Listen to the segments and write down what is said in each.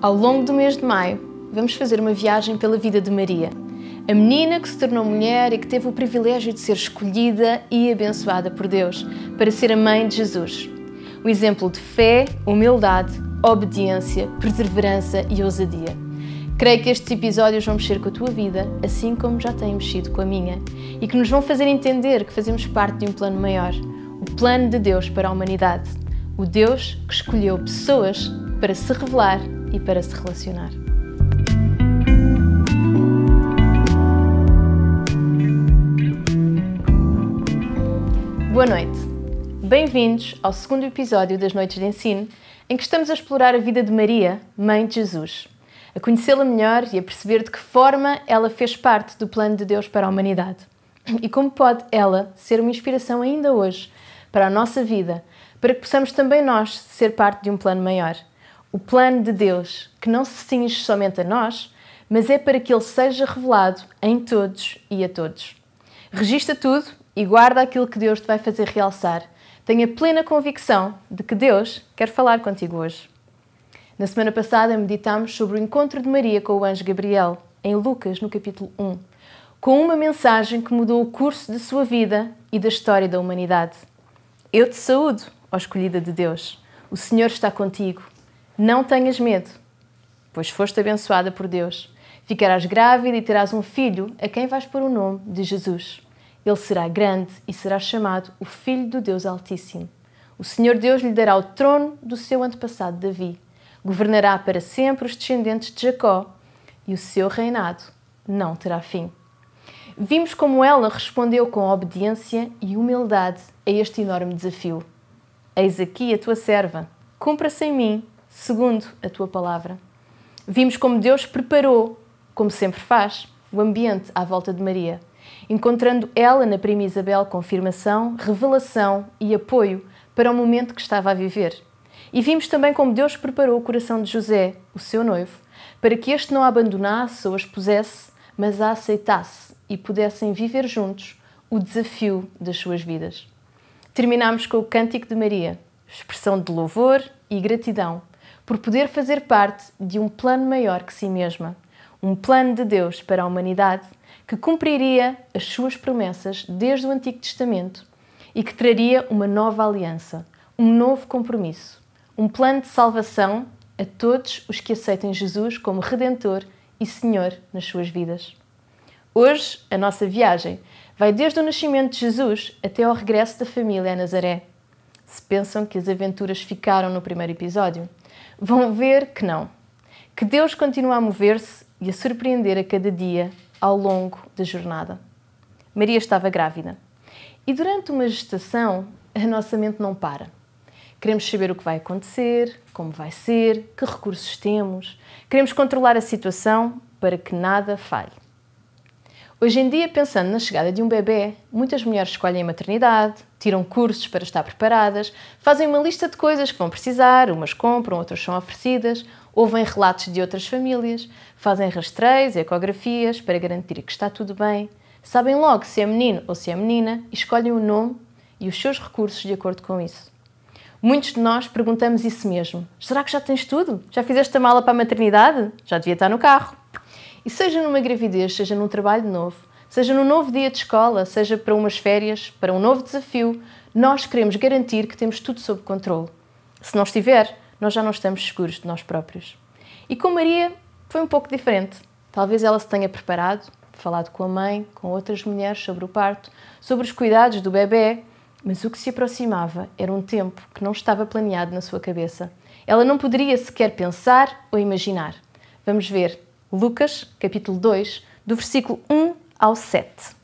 Ao longo do mês de maio, vamos fazer uma viagem pela vida de Maria, a menina que se tornou mulher e que teve o privilégio de ser escolhida e abençoada por Deus para ser a mãe de Jesus. O exemplo de fé, humildade, obediência, perseverança e ousadia. Creio que estes episódios vão mexer com a tua vida, assim como já têm mexido com a minha, e que nos vão fazer entender que fazemos parte de um plano maior, o plano de Deus para a humanidade, o Deus que escolheu pessoas para se revelar e para se relacionar. Boa noite! Bem-vindos ao segundo episódio das Noites de Ensino, em que estamos a explorar a vida de Maria, mãe de Jesus, a conhecê-la melhor e a perceber de que forma ela fez parte do plano de Deus para a humanidade. E como pode ela ser uma inspiração ainda hoje para a nossa vida, para que possamos também nós ser parte de um plano maior. O plano de Deus, que não se cinge somente a nós, mas é para que Ele seja revelado em todos e a todos. Registra tudo e guarda aquilo que Deus te vai fazer realçar. Tenha plena convicção de que Deus quer falar contigo hoje. Na semana passada meditámos sobre o encontro de Maria com o anjo Gabriel, em Lucas, no capítulo 1, com uma mensagem que mudou o curso de sua vida e da história da humanidade. Eu te saúdo, ó escolhida de Deus. O Senhor está contigo. Não tenhas medo, pois foste abençoada por Deus. Ficarás grávida e terás um filho, a quem vais pôr o nome de Jesus. Ele será grande e será chamado o Filho do Deus Altíssimo. O Senhor Deus lhe dará o trono do seu antepassado Davi. Governará para sempre os descendentes de Jacó e o seu reinado não terá fim. Vimos como ela respondeu com obediência e humildade a este enorme desafio. Eis aqui a tua serva, cumpra-se em mim, segundo a tua palavra. Vimos como Deus preparou, como sempre faz, o ambiente à volta de Maria, encontrando ela na prima Isabel confirmação, revelação e apoio para o momento que estava a viver. E vimos também como Deus preparou o coração de José, o seu noivo, para que este não a abandonasse ou a expusesse, mas a aceitasse e pudessem viver juntos o desafio das suas vidas. Terminámos com o Cântico de Maria, expressão de louvor e gratidão, por poder fazer parte de um plano maior que si mesma, um plano de Deus para a humanidade que cumpriria as suas promessas desde o Antigo Testamento e que traria uma nova aliança, um novo compromisso, um plano de salvação a todos os que aceitem Jesus como Redentor e Senhor nas suas vidas. Hoje, a nossa viagem vai desde o nascimento de Jesus até ao regresso da família a Nazaré. Se pensam que as aventuras ficaram no primeiro episódio, vão ver que não. Que Deus continua a mover-se e a surpreender a cada dia ao longo da jornada. Maria estava grávida. E durante uma gestação, a nossa mente não para. Queremos saber o que vai acontecer, como vai ser, que recursos temos. Queremos controlar a situação para que nada falhe. Hoje em dia, pensando na chegada de um bebê, muitas mulheres escolhem a maternidade, tiram cursos para estar preparadas, fazem uma lista de coisas que vão precisar, umas compram, outras são oferecidas, ouvem relatos de outras famílias, fazem rastreios, ecografias para garantir que está tudo bem, sabem logo se é menino ou se é menina e escolhem o nome e os seus recursos de acordo com isso. Muitos de nós perguntamos isso mesmo. Será que já tens tudo? Já fizeste a mala para a maternidade? Já devia estar no carro. E seja numa gravidez, seja num trabalho novo, seja num novo dia de escola, seja para umas férias, para um novo desafio, nós queremos garantir que temos tudo sob controle. Se não estiver, nós já não estamos seguros de nós próprios. E com Maria foi um pouco diferente. Talvez ela se tenha preparado, falado com a mãe, com outras mulheres sobre o parto, sobre os cuidados do bebê, mas o que se aproximava era um tempo que não estava planeado na sua cabeça. Ela não poderia sequer pensar ou imaginar. Vamos ver Lucas, capítulo 2, do versículo 1 ao 7.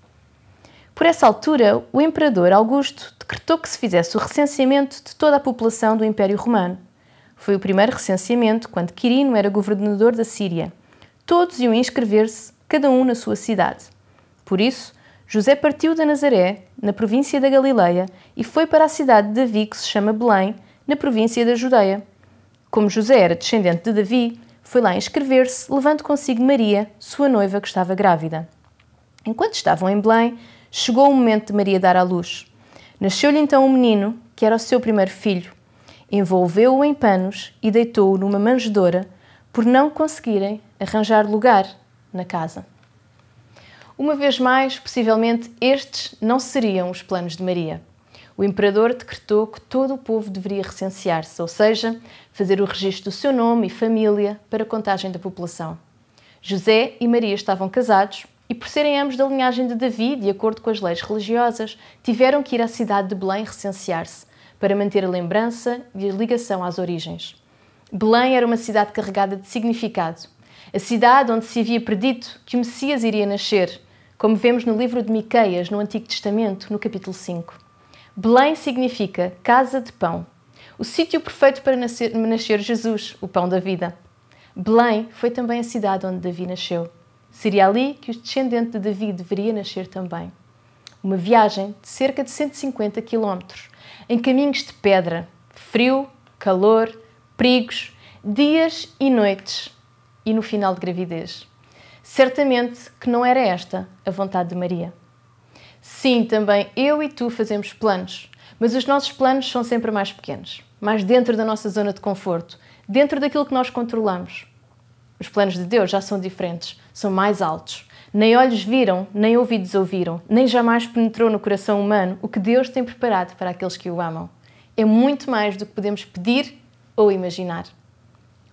Por essa altura, o imperador Augusto decretou que se fizesse o recenseamento de toda a população do Império Romano. Foi o primeiro recenseamento quando Quirino era governador da Síria. Todos iam inscrever-se, cada um na sua cidade. Por isso, José partiu de Nazaré, na província da Galileia, e foi para a cidade de Davi, que se chama Belém, na província da Judeia. Como José era descendente de Davi, foi lá inscrever-se, levando consigo Maria, sua noiva, que estava grávida. Enquanto estavam em Belém, chegou o momento de Maria dar à luz. Nasceu-lhe então um menino, que era o seu primeiro filho. Envolveu-o em panos e deitou-o numa manjedoura, por não conseguirem arranjar lugar na casa. Uma vez mais, possivelmente estes não seriam os planos de Maria. O imperador decretou que todo o povo deveria recensear-se, ou seja, fazer o registro do seu nome e família para a contagem da população. José e Maria estavam casados e, por serem ambos da linhagem de Davi, de acordo com as leis religiosas, tiveram que ir à cidade de Belém recensear-se para manter a lembrança e a ligação às origens. Belém era uma cidade carregada de significado. A cidade onde se havia predito que o Messias iria nascer, como vemos no livro de Miqueias, no Antigo Testamento, no capítulo 5. Belém significa casa de pão, o sítio perfeito para nascer Jesus, o pão da vida. Belém foi também a cidade onde Davi nasceu. Seria ali que o descendente de Davi deveria nascer também. Uma viagem de cerca de 150 quilómetros, em caminhos de pedra, frio, calor, perigos, dias e noites, e no final de gravidez. Certamente que não era esta a vontade de Maria. Sim, também eu e tu fazemos planos, mas os nossos planos são sempre mais pequenos, mais dentro da nossa zona de conforto, dentro daquilo que nós controlamos. Os planos de Deus já são diferentes, são mais altos. Nem olhos viram, nem ouvidos ouviram, nem jamais penetrou no coração humano o que Deus tem preparado para aqueles que o amam. É muito mais do que podemos pedir ou imaginar.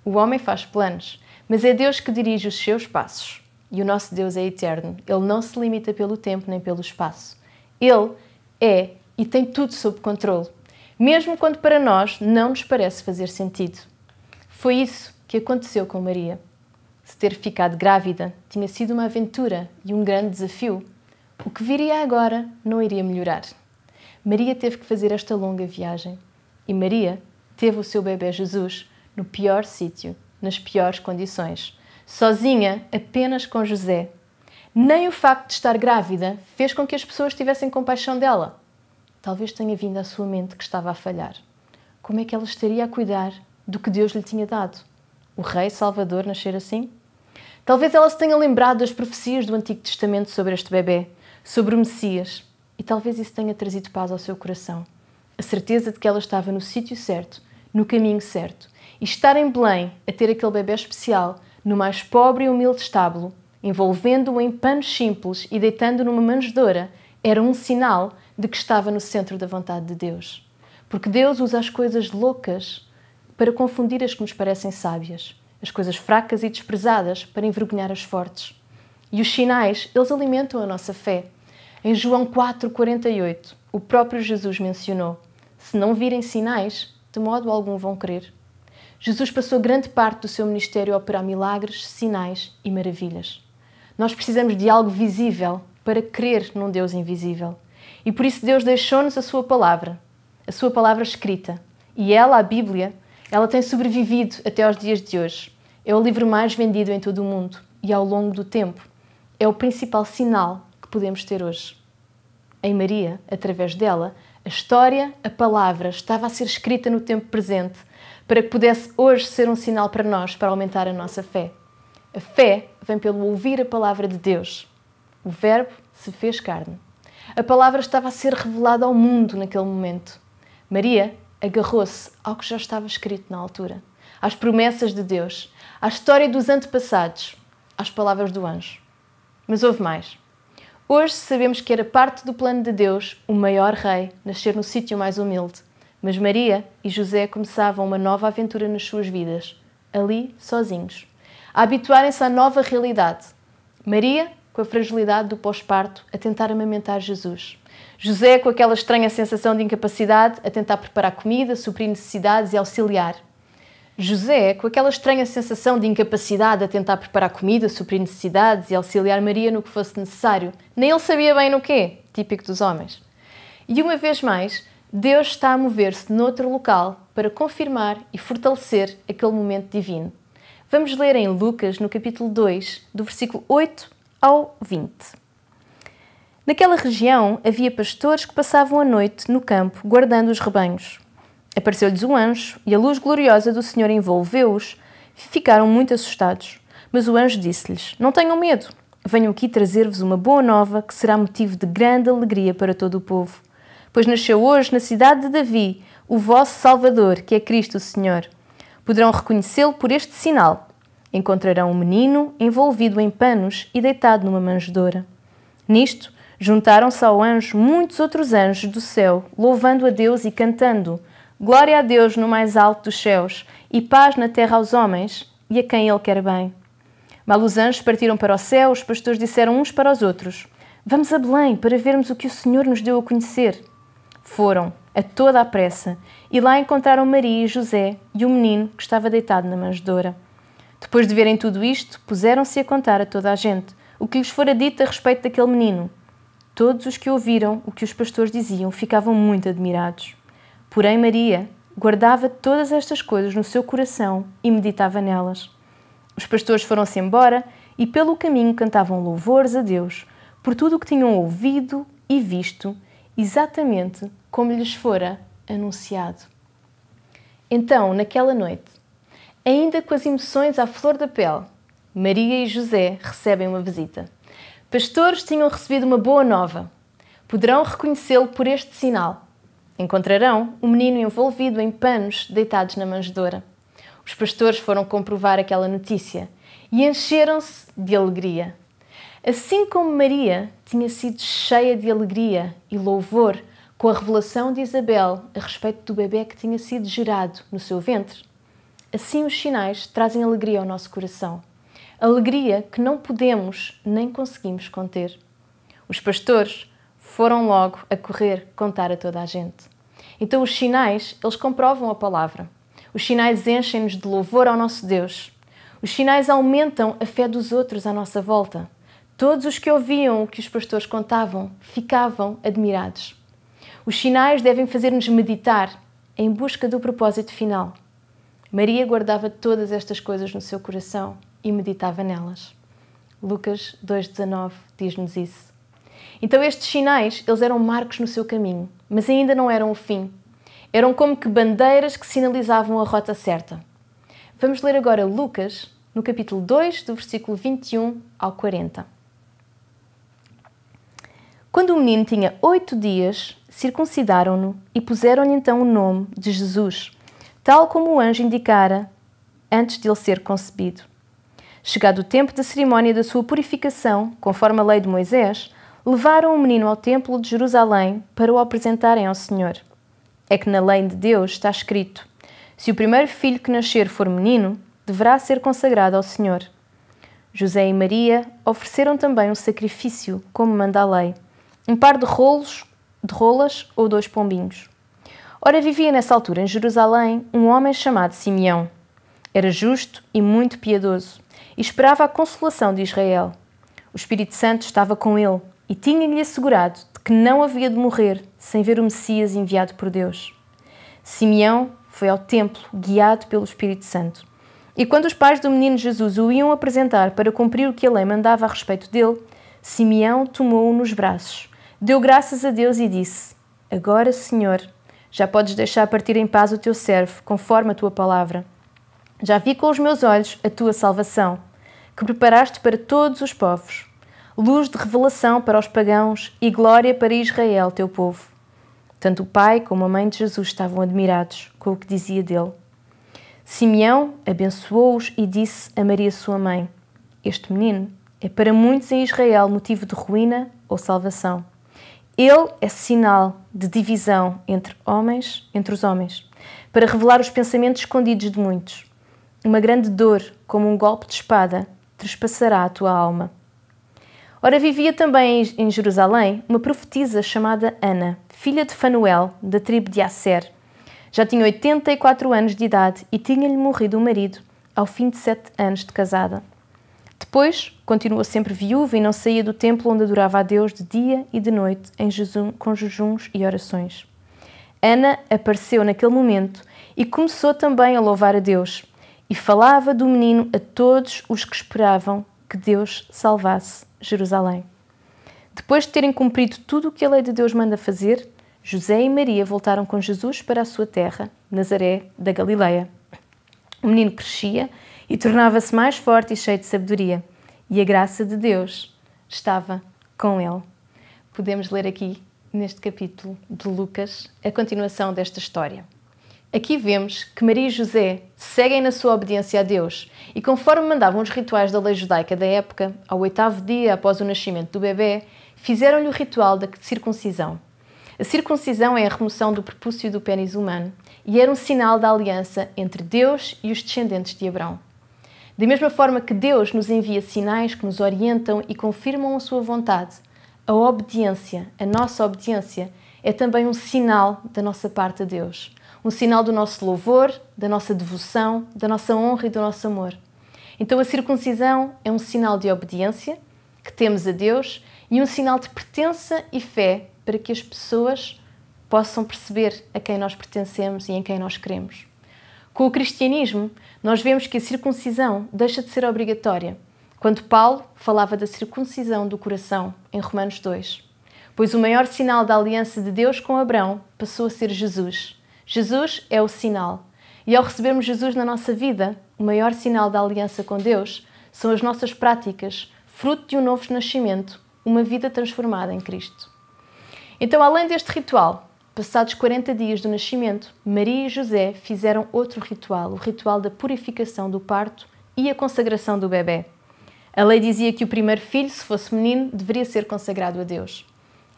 O homem faz planos, mas é Deus que dirige os seus passos. E o nosso Deus é eterno. Ele não se limita pelo tempo nem pelo espaço. Ele é e tem tudo sob controle, mesmo quando para nós não nos parece fazer sentido. Foi isso que aconteceu com Maria. Se ter ficado grávida tinha sido uma aventura e um grande desafio, o que viria agora não iria melhorar. Maria teve que fazer esta longa viagem. E Maria teve o seu bebê Jesus no pior sítio, nas piores condições, sozinha, apenas com José. Nem o facto de estar grávida fez com que as pessoas tivessem compaixão dela. Talvez tenha vindo à sua mente que estava a falhar. Como é que ela estaria a cuidar do que Deus lhe tinha dado? O Rei Salvador nascer assim? Talvez ela se tenha lembrado das profecias do Antigo Testamento sobre este bebê, sobre o Messias, e talvez isso tenha trazido paz ao seu coração. A certeza de que ela estava no sítio certo, no caminho certo, e estar em Belém a ter aquele bebê especial, no mais pobre e humilde estábulo, envolvendo-o em panos simples e deitando-o numa manjedoura, era um sinal de que estava no centro da vontade de Deus. Porque Deus usa as coisas loucas para confundir as que nos parecem sábias, as coisas fracas e desprezadas para envergonhar as fortes. E os sinais, eles alimentam a nossa fé. Em João 4,48, o próprio Jesus mencionou: se não virem sinais, de modo algum vão crer. Jesus passou grande parte do seu ministério a operar milagres, sinais e maravilhas. Nós precisamos de algo visível para crer num Deus invisível. E por isso Deus deixou-nos a sua palavra escrita. E ela, a Bíblia, ela tem sobrevivido até aos dias de hoje. É o livro mais vendido em todo o mundo e ao longo do tempo é o principal sinal que podemos ter hoje. Em Maria, através dela, a história, a palavra, estava a ser escrita no tempo presente para que pudesse hoje ser um sinal para nós, para aumentar a nossa fé. A fé vem pelo ouvir a palavra de Deus. O Verbo se fez carne. A palavra estava a ser revelada ao mundo naquele momento. Maria agarrou-se ao que já estava escrito na altura, às promessas de Deus, à história dos antepassados, às palavras do anjo. Mas houve mais. Hoje sabemos que era parte do plano de Deus o maior rei nascer no sítio mais humilde. Mas Maria e José começavam uma nova aventura nas suas vidas, ali sozinhos, a habituarem-se à nova realidade. Maria, com a fragilidade do pós-parto, a tentar amamentar Jesus. José, com aquela estranha sensação de incapacidade, a tentar preparar comida, suprir necessidades e auxiliar. José, com aquela estranha sensação de incapacidade a tentar preparar comida, suprir necessidades e auxiliar Maria no que fosse necessário. Nem ele sabia bem no quê, típico dos homens. E uma vez mais, Deus está a mover-se noutro local para confirmar e fortalecer aquele momento divino. Vamos ler em Lucas, no capítulo 2, do versículo 8 ao 20. Naquela região havia pastores que passavam a noite no campo, guardando os rebanhos. Apareceu-lhes um anjo e a luz gloriosa do Senhor envolveu-os e ficaram muito assustados. Mas o anjo disse-lhes: não tenham medo, venham aqui trazer-vos uma boa nova que será motivo de grande alegria para todo o povo. Pois nasceu hoje na cidade de Davi o vosso Salvador, que é Cristo o Senhor. Poderão reconhecê-lo por este sinal. encontrarão um menino envolvido em panos e deitado numa manjedoura. Nisto, juntaram-se ao anjo muitos outros anjos do céu, louvando a Deus e cantando: Glória a Deus no mais alto dos céus e paz na terra aos homens e a quem Ele quer bem. Mal os anjos partiram para o céu, os pastores disseram uns para os outros: Vamos a Belém para vermos o que o Senhor nos deu a conhecer. Foram, a toda a pressa, e lá encontraram Maria e José e o menino que estava deitado na manjedoura. Depois de verem tudo isto, puseram-se a contar a toda a gente o que lhes fora dito a respeito daquele menino. Todos os que ouviram o que os pastores diziam ficavam muito admirados. Porém Maria guardava todas estas coisas no seu coração e meditava nelas. Os pastores foram-se embora e pelo caminho cantavam louvores a Deus por tudo o que tinham ouvido e visto, exatamente como lhes fora anunciado. Então, naquela noite, ainda com as emoções à flor da pele, Maria e José recebem uma visita. Pastores tinham recebido uma boa nova. Poderão reconhecê-lo por este sinal. Encontrarão um menino envolvido em panos deitados na manjedoura. Os pastores foram comprovar aquela notícia e encheram-se de alegria. Assim como Maria tinha sido cheia de alegria e louvor com a revelação de Isabel a respeito do bebê que tinha sido gerado no seu ventre, assim os sinais trazem alegria ao nosso coração. Alegria que não podemos nem conseguimos conter. Os pastores foram logo a correr contar a toda a gente. Então os sinais, eles comprovam a palavra. Os sinais enchem-nos de louvor ao nosso Deus. Os sinais aumentam a fé dos outros à nossa volta. Todos os que ouviam o que os pastores contavam ficavam admirados. Os sinais devem fazer-nos meditar em busca do propósito final. Maria guardava todas estas coisas no seu coração e meditava nelas. Lucas 2,19 diz-nos isso. Então estes sinais, eles eram marcos no seu caminho, mas ainda não eram o fim. Eram como que bandeiras que sinalizavam a rota certa. Vamos ler agora Lucas, no capítulo 2, do versículo 21 ao 40. Quando o menino tinha 8 dias, circuncidaram-no e puseram-lhe então o nome de Jesus, tal como o anjo indicara antes de ele ser concebido. Chegado o tempo da cerimónia da sua purificação, conforme a lei de Moisés, levaram o menino ao templo de Jerusalém para o apresentarem ao Senhor. É que na lei de Deus está escrito: se o primeiro filho que nascer for menino, deverá ser consagrado ao Senhor. José e Maria ofereceram também um sacrifício, como manda a lei, um par de rolas ou 2 pombinhos. Ora, vivia nessa altura em Jerusalém um homem chamado Simeão. Era justo e muito piedoso e esperava a consolação de Israel. O Espírito Santo estava com ele e tinha-lhe assegurado de que não havia de morrer sem ver o Messias enviado por Deus. Simeão foi ao templo guiado pelo Espírito Santo. E quando os pais do menino Jesus o iam apresentar para cumprir o que a lei mandava a respeito dele, Simeão tomou-o nos braços, deu graças a Deus e disse: Agora, Senhor, já podes deixar partir em paz o teu servo, conforme a tua palavra. Já vi com os meus olhos a tua salvação, que preparaste para todos os povos, luz de revelação para os pagãos e glória para Israel, teu povo. Tanto o pai como a mãe de Jesus estavam admirados com o que dizia dele. Simeão abençoou-os e disse a Maria, sua mãe: Este menino é para muitos em Israel motivo de ruína ou salvação. Ele é sinal de divisão entre os homens, para revelar os pensamentos escondidos de muitos. Uma grande dor, como um golpe de espada, trespassará a tua alma. Ora, vivia também em Jerusalém uma profetisa chamada Ana, filha de Fanuel, da tribo de Asser. Já tinha 84 anos de idade e tinha-lhe morrido o marido, ao fim de 7 anos de casada. Depois, continuou sempre viúva e não saía do templo onde adorava a Deus de dia e de noite, com jejuns e orações. Ana apareceu naquele momento e começou também a louvar a Deus, e falava do menino a todos os que esperavam que Deus salvasse Jerusalém. Depois de terem cumprido tudo o que a lei de Deus manda fazer, José e Maria voltaram com Jesus para a sua terra, Nazaré da Galileia. O menino crescia e tornava-se mais forte e cheio de sabedoria, e a graça de Deus estava com ele. Podemos ler aqui, neste capítulo de Lucas, a continuação desta história. Aqui vemos que Maria e José seguem na sua obediência a Deus e conforme mandavam os rituais da lei judaica da época, ao 8º dia após o nascimento do bebê, fizeram-lhe o ritual da circuncisão. A circuncisão é a remoção do prepúcio do pênis humano e era um sinal da aliança entre Deus e os descendentes de Abrão. Da mesma forma que Deus nos envia sinais que nos orientam e confirmam a sua vontade, a obediência, a nossa obediência, é também um sinal da nossa parte a Deus. Um sinal do nosso louvor, da nossa devoção, da nossa honra e do nosso amor. Então a circuncisão é um sinal de obediência que temos a Deus e um sinal de pertença e fé para que as pessoas possam perceber a quem nós pertencemos e em quem nós queremos. Com o cristianismo, nós vemos que a circuncisão deixa de ser obrigatória, quando Paulo falava da circuncisão do coração, em Romanos 2. Pois o maior sinal da aliança de Deus com Abrão passou a ser Jesus. Jesus é o sinal. E ao recebermos Jesus na nossa vida, o maior sinal da aliança com Deus são as nossas práticas, fruto de um novo nascimento, uma vida transformada em Cristo. Então, além deste ritual, passados 40 dias do nascimento, Maria e José fizeram outro ritual, o ritual da purificação do parto e a consagração do bebê. A lei dizia que o primeiro filho, se fosse menino, deveria ser consagrado a Deus.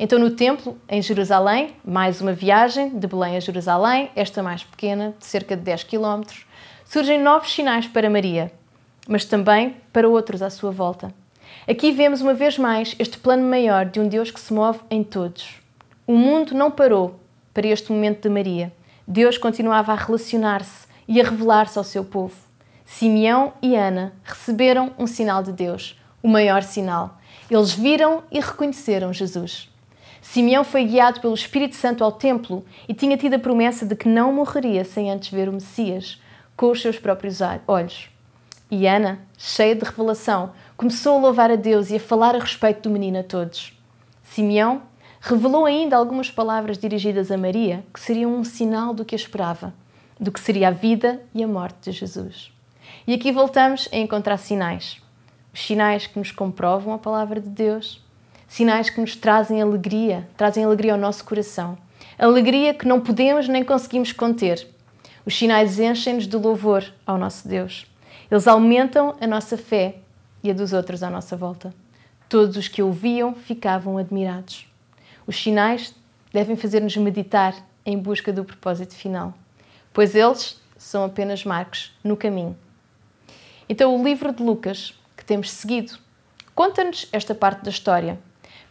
Então, no templo, em Jerusalém, mais uma viagem de Belém a Jerusalém, esta mais pequena, de cerca de 10 km, surgem novos sinais para Maria, mas também para outros à sua volta. Aqui vemos uma vez mais este plano maior de um Deus que se move em todos. O mundo não parou para este momento de Maria. Deus continuava a relacionar-se e a revelar-se ao seu povo. Simeão e Ana receberam um sinal de Deus, o maior sinal. Eles viram e reconheceram Jesus. Simeão foi guiado pelo Espírito Santo ao templo e tinha tido a promessa de que não morreria sem antes ver o Messias com os seus próprios olhos. E Ana, cheia de revelação, começou a louvar a Deus e a falar a respeito do menino a todos. Simeão revelou ainda algumas palavras dirigidas a Maria que seriam um sinal do que a esperava, do que seria a vida e a morte de Jesus. E aqui voltamos a encontrar sinais. Os sinais que nos comprovam a palavra de Deus, sinais que nos trazem alegria ao nosso coração. Alegria que não podemos nem conseguimos conter. Os sinais enchem-nos de louvor ao nosso Deus. Eles aumentam a nossa fé e a dos outros à nossa volta. Todos os que ouviam ficavam admirados. Os sinais devem fazer-nos meditar em busca do propósito final, pois eles são apenas marcos no caminho. Então o livro de Lucas, que temos seguido, conta-nos esta parte da história.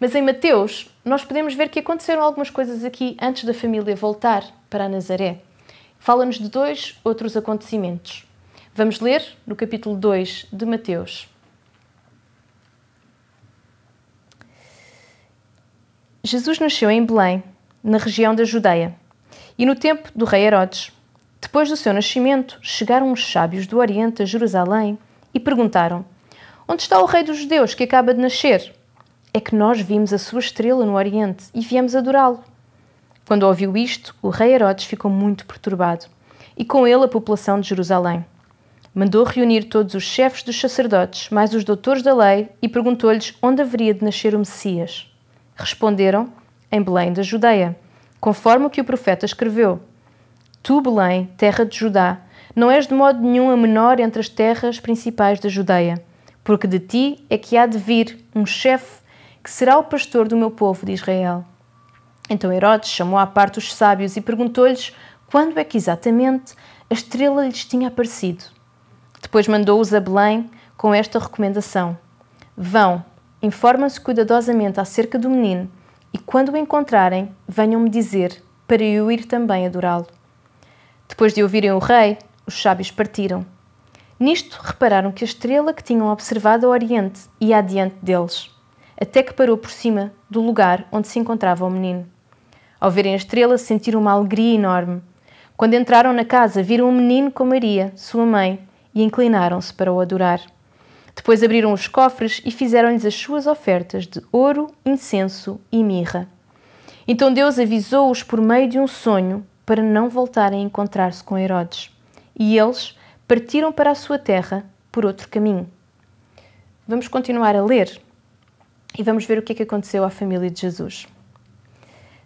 Mas em Mateus, nós podemos ver que aconteceram algumas coisas aqui antes da família voltar para Nazaré. Fala-nos de 2 outros acontecimentos. Vamos ler no capítulo 2 de Mateus. Jesus nasceu em Belém, na região da Judeia, e no tempo do rei Herodes. Depois do seu nascimento, chegaram os sábios do Oriente a Jerusalém e perguntaram: "Onde está o rei dos judeus que acaba de nascer? É que nós vimos a sua estrela no Oriente e viemos adorá-lo." Quando ouviu isto, o rei Herodes ficou muito perturbado, e com ele a população de Jerusalém. Mandou reunir todos os chefes dos sacerdotes, mais os doutores da lei, e perguntou-lhes onde haveria de nascer o Messias. Responderam: "Em Belém da Judeia, conforme o que o profeta escreveu. Tu, Belém, terra de Judá, não és de modo nenhum a menor entre as terras principais da Judeia, porque de ti é que há de vir um chefe que será o pastor do meu povo de Israel." Então Herodes chamou à parte os sábios e perguntou-lhes quando é que exatamente a estrela lhes tinha aparecido. Depois mandou-os a Belém com esta recomendação: "Vão, informam-se cuidadosamente acerca do menino e quando o encontrarem, venham-me dizer, para eu ir também adorá-lo." Depois de ouvirem o rei, os sábios partiram. Nisto repararam que a estrela que tinham observado ao oriente ia adiante deles, até que parou por cima do lugar onde se encontrava o menino. Ao verem a estrela, sentiram uma alegria enorme. Quando entraram na casa, viram o menino com Maria, sua mãe, e inclinaram-se para o adorar. Depois abriram os cofres e fizeram-lhes as suas ofertas de ouro, incenso e mirra. Então Deus avisou-os por meio de um sonho para não voltarem a encontrar-se com Herodes. E eles partiram para a sua terra por outro caminho. Vamos continuar a ler e vamos ver o que é que aconteceu à família de Jesus.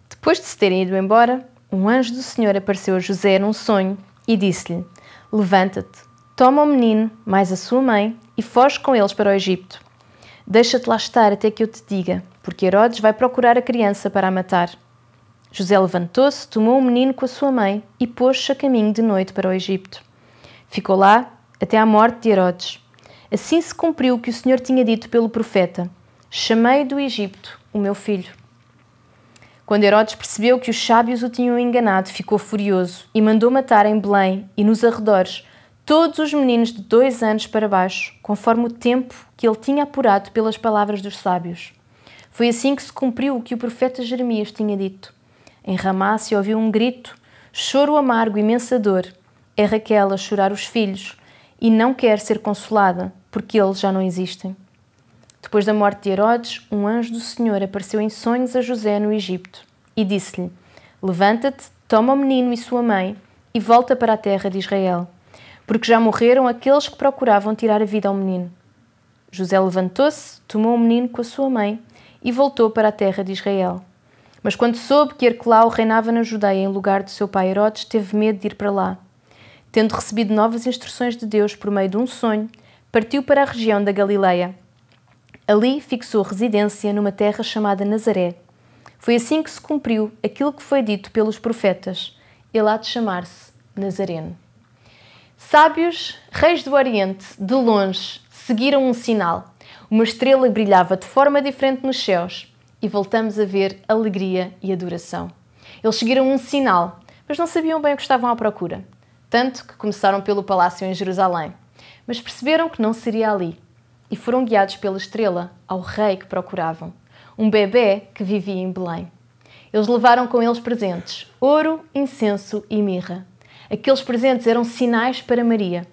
Depois de se terem ido embora, um anjo do Senhor apareceu a José num sonho e disse-lhe: Levanta-te, toma o menino, mais a sua mãe, e foge com eles para o Egito. Deixa-te lá estar até que eu te diga, porque Herodes vai procurar a criança para a matar. José levantou-se, tomou o menino com a sua mãe e pôs-se a caminho de noite para o Egito. Ficou lá até à morte de Herodes. Assim se cumpriu o que o Senhor tinha dito pelo profeta: chamei do Egito o meu filho. Quando Herodes percebeu que os sábios o tinham enganado, ficou furioso e mandou matar em Belém e nos arredores todos os meninos de 2 anos para baixo, conforme o tempo que ele tinha apurado pelas palavras dos sábios. Foi assim que se cumpriu o que o profeta Jeremias tinha dito. Em Ramá se ouviu um grito, choro amargo e imensa dor. É Raquel a chorar os filhos e não quer ser consolada, porque eles já não existem. Depois da morte de Herodes, um anjo do Senhor apareceu em sonhos a José no Egito e disse-lhe: levanta-te, toma o menino e sua mãe e volta para a terra de Israel, porque já morreram aqueles que procuravam tirar a vida ao menino. José levantou-se, tomou o menino com a sua mãe e voltou para a terra de Israel. Mas quando soube que Arquelau reinava na Judeia em lugar de seu pai Herodes, teve medo de ir para lá. Tendo recebido novas instruções de Deus por meio de um sonho, partiu para a região da Galileia. Ali fixou residência numa terra chamada Nazaré. Foi assim que se cumpriu aquilo que foi dito pelos profetas: ele há de chamar-se Nazareno. Sábios, reis do Oriente, de longe, seguiram um sinal. Uma estrela brilhava de forma diferente nos céus e voltamos a ver alegria e adoração. Eles seguiram um sinal, mas não sabiam bem o que estavam à procura. Tanto que começaram pelo palácio em Jerusalém, mas perceberam que não seria ali e foram guiados pela estrela ao rei que procuravam, um bebê que vivia em Belém. Eles levaram com eles presentes, ouro, incenso e mirra. Aqueles presentes eram sinais para Maria.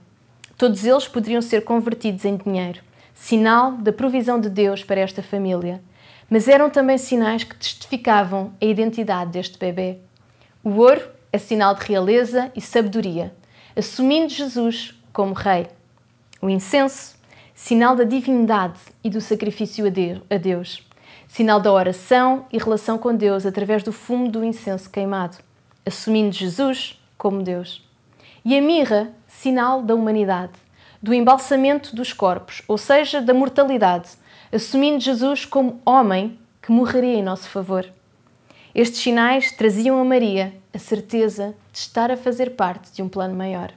Todos eles poderiam ser convertidos em dinheiro, sinal da provisão de Deus para esta família. Mas eram também sinais que testificavam a identidade deste bebê. O ouro é sinal de realeza e sabedoria, assumindo Jesus como rei. O incenso, sinal da divindade e do sacrifício a Deus. Sinal da oração e relação com Deus através do fumo do incenso queimado, assumindo Jesus como Deus. E a mirra, sinal da humanidade, do embalsamento dos corpos, ou seja, da mortalidade, assumindo Jesus como homem que morreria em nosso favor. Estes sinais traziam a Maria a certeza de estar a fazer parte de um plano maior.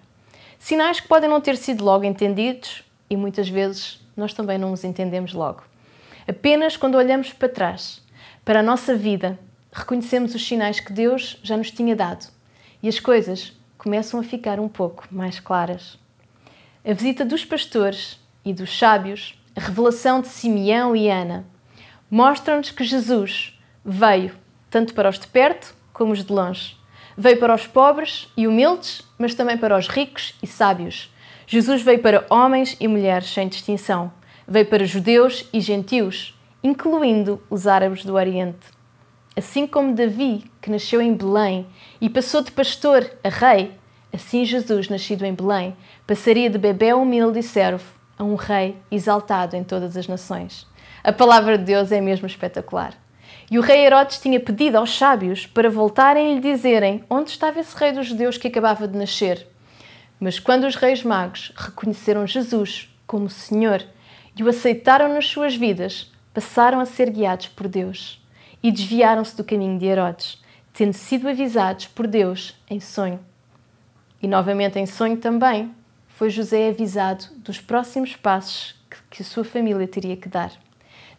Sinais que podem não ter sido logo entendidos e muitas vezes nós também não os entendemos logo. Apenas quando olhamos para trás, para a nossa vida, reconhecemos os sinais que Deus já nos tinha dado e as coisas começam a ficar um pouco mais claras. A visita dos pastores e dos sábios, a revelação de Simeão e Ana, mostram-nos que Jesus veio tanto para os de perto como os de longe. Veio para os pobres e humildes, mas também para os ricos e sábios. Jesus veio para homens e mulheres sem distinção. Veio para judeus e gentios, incluindo os árabes do Oriente. Assim como Davi, que nasceu em Belém e passou de pastor a rei, assim Jesus, nascido em Belém, passaria de bebé humilde e servo a um rei exaltado em todas as nações. A palavra de Deus é mesmo espetacular. E o rei Herodes tinha pedido aos sábios para voltarem e lhe dizerem onde estava esse rei dos judeus que acabava de nascer. Mas quando os reis magos reconheceram Jesus como Senhor e o aceitaram nas suas vidas, passaram a ser guiados por Deus e desviaram-se do caminho de Herodes, tendo sido avisados por Deus em sonho. E novamente em sonho também foi José avisado dos próximos passos que a sua família teria que dar.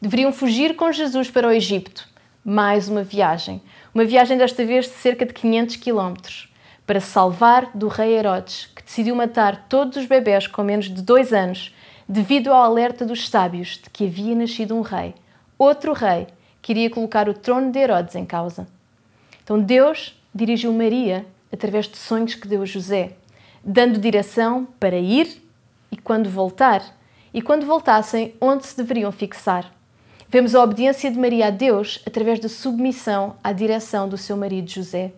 Deveriam fugir com Jesus para o Egito. Mais uma viagem desta vez de cerca de 500 quilómetros, para salvar do rei Herodes, que decidiu matar todos os bebés com menos de 2 anos, devido ao alerta dos sábios de que havia nascido um rei, outro rei, que iria colocar o trono de Herodes em causa. Então Deus dirigiu Maria através de sonhos que deu a José, dando direção para ir e quando voltar, e quando voltassem, onde se deveriam fixar. Vemos a obediência de Maria a Deus através da submissão à direção do seu marido José.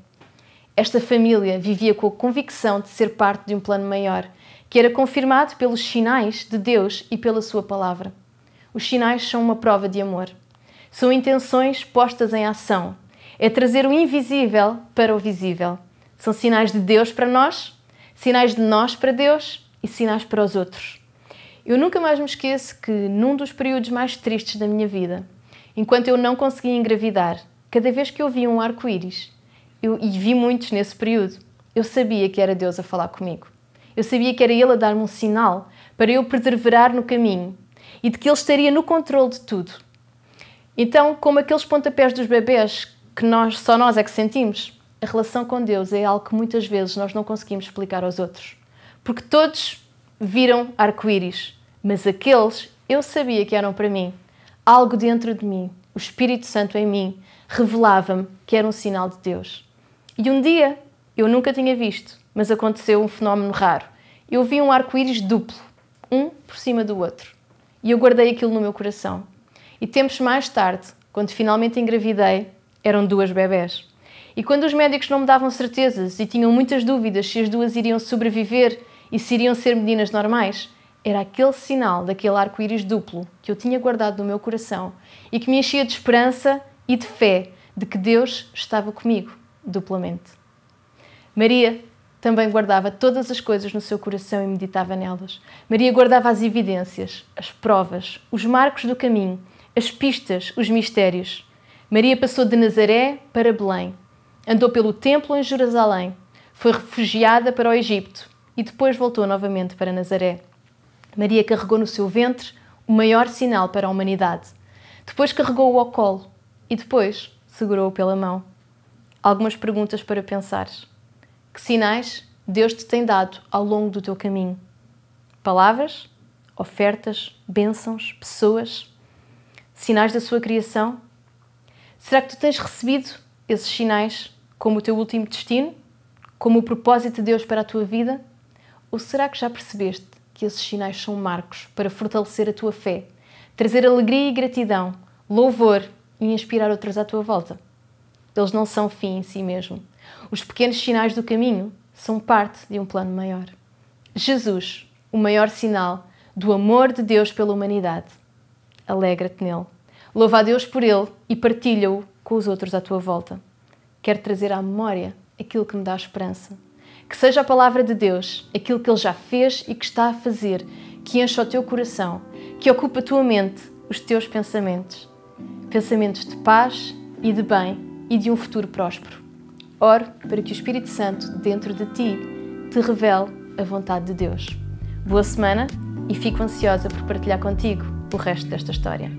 Esta família vivia com a convicção de ser parte de um plano maior, que era confirmado pelos sinais de Deus e pela sua palavra. Os sinais são uma prova de amor. São intenções postas em ação. É trazer o invisível para o visível. São sinais de Deus para nós, Sinais de nós para Deus e sinais para os outros. Eu nunca mais me esqueço que, num dos períodos mais tristes da minha vida, enquanto eu não conseguia engravidar, cada vez que eu via um arco-íris, e vi muitos nesse período, eu sabia que era Deus a falar comigo. Eu sabia que era Ele a dar-me um sinal para eu perseverar no caminho e de que Ele estaria no controle de tudo. Então, como aqueles pontapés dos bebés que só nós é que sentimos, a relação com Deus é algo que muitas vezes nós não conseguimos explicar aos outros. Porque todos viram arco-íris, mas aqueles eu sabia que eram para mim. Algo dentro de mim, o Espírito Santo em mim, revelava-me que era um sinal de Deus. E um dia, eu nunca tinha visto, mas aconteceu um fenómeno raro. Eu vi um arco-íris duplo, um por cima do outro. E eu guardei aquilo no meu coração. E tempos mais tarde, quando finalmente engravidei, eram 2 bebés. E quando os médicos não me davam certezas e tinham muitas dúvidas se as 2 iriam sobreviver e se iriam ser meninas normais, era aquele sinal daquele arco-íris duplo que eu tinha guardado no meu coração e que me enchia de esperança e de fé de que Deus estava comigo, duplamente. Maria também guardava todas as coisas no seu coração e meditava nelas. Maria guardava as evidências, as provas, os marcos do caminho, as pistas, os mistérios. Maria passou de Nazaré para Belém, andou pelo templo em Jerusalém, foi refugiada para o Egito e depois voltou novamente para Nazaré. Maria carregou no seu ventre o maior sinal para a humanidade. Depois carregou-o ao colo e depois segurou-o pela mão. Algumas perguntas para pensares. Que sinais Deus te tem dado ao longo do teu caminho? Palavras? Ofertas? Bênçãos? Pessoas? Sinais da sua criação? Será que tu tens recebido esses sinais como o teu último destino? Como o propósito de Deus para a tua vida? Ou será que já percebeste que esses sinais são marcos para fortalecer a tua fé, trazer alegria e gratidão, louvor e inspirar outros à tua volta? Eles não são fim em si mesmo. Os pequenos sinais do caminho são parte de um plano maior. Jesus, o maior sinal do amor de Deus pela humanidade. Alegra-te nele. Louva a Deus por ele e partilha-o com os outros à tua volta. Quero trazer à memória aquilo que me dá esperança. Que seja a palavra de Deus, aquilo que Ele já fez e que está a fazer, que encha o teu coração, que ocupa a tua mente, os teus pensamentos. Pensamentos de paz e de bem e de um futuro próspero. Oro para que o Espírito Santo, dentro de ti, te revele a vontade de Deus. Boa semana e fico ansiosa por partilhar contigo o resto desta história.